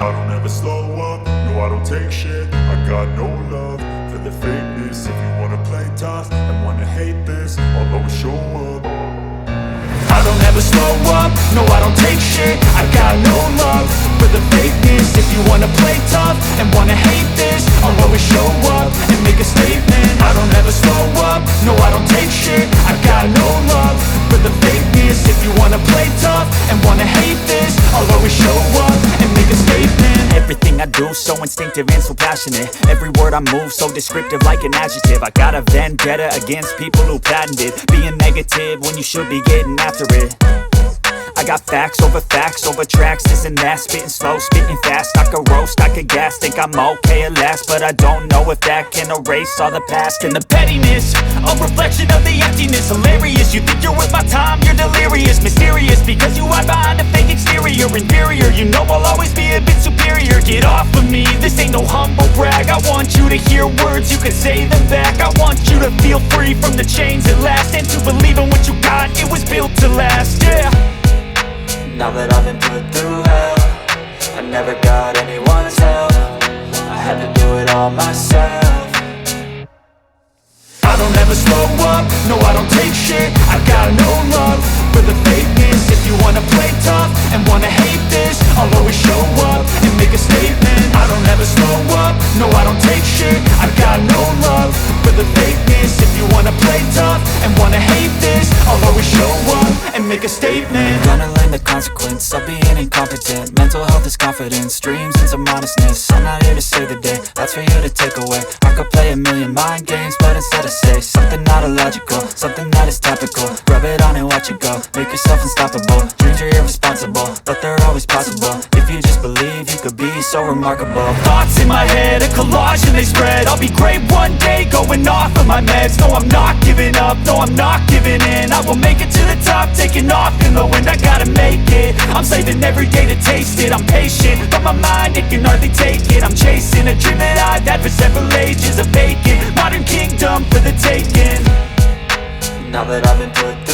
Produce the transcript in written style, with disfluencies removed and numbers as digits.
I don't ever slow up, no I don't take shit. I got no love for the fakeness. If you wanna play tough and wanna hate this, I'll always show up. I don't ever slow up, no I don't take shit. I got no love for the fakeness. If you wanna play tough and wanna hate this, I'll always show up and make a statement. I don't ever slow up, no I don't take shit. I got no love for the fakeness. If you wanna play tough and wanna hate this, I'll always show up and make a statement. Everything I do so instinctive and so passionate. Every word I move so descriptive like an adjective. I got a vendetta against people who patented being negative when you should be getting after it. I got facts over tracks, this and that. Spitting slow, spitting fast, I could roast, I could gas. Think I'm okay at last, but I don't know if that can erase all the past. And the pettiness, a reflection of the emptiness. Hilarious, you think you're worth my time, you're delirious. Mysterious, because you hide behind a fake exterior. Inferior, you know I'll always be a bit superior. Get off of me, this ain't no humble brag. I want you to hear words, you can say them back. I want you to feel free from the chains at last, and to believe in what you got, it was built to last, yeah. Now that I've been put through hell, I never got anyone's help. I had to do it all myself. I don't ever slow up, no I don't take shit. I got no love for the fakeness. If you wanna play tough and wanna hate this, I'll always show up and make a statement. I don't ever slow up, no I don't take shit. I got no love for the fakeness. If you wanna play tough and wanna hate this, I'll always show up and make a statement. Gonna learn the consequence of being incompetent. Mental health is confidence, dreams and some honestness. I'm not here to save the day, that's for you to take away. I could play a million mind games, but instead I say something not illogical, something that is topical. Rub it on and watch it go, make yourself unstoppable. Dreams are irresponsible, but they're always possible. If you just believe, you could be so remarkable. Thoughts in my head, a collage and they spread. I'll be great one day, going off of my meds. No, I'm not giving up, no, I'm not giving in. I will make it to the top, taking off in the wind. I gotta make it, I'm saving every day to taste it. I'm patient, but my mind, it can hardly take it. I'm chasing a dream that I've had for several ages. A vacant modern kingdom for the taking. Now that I've been put through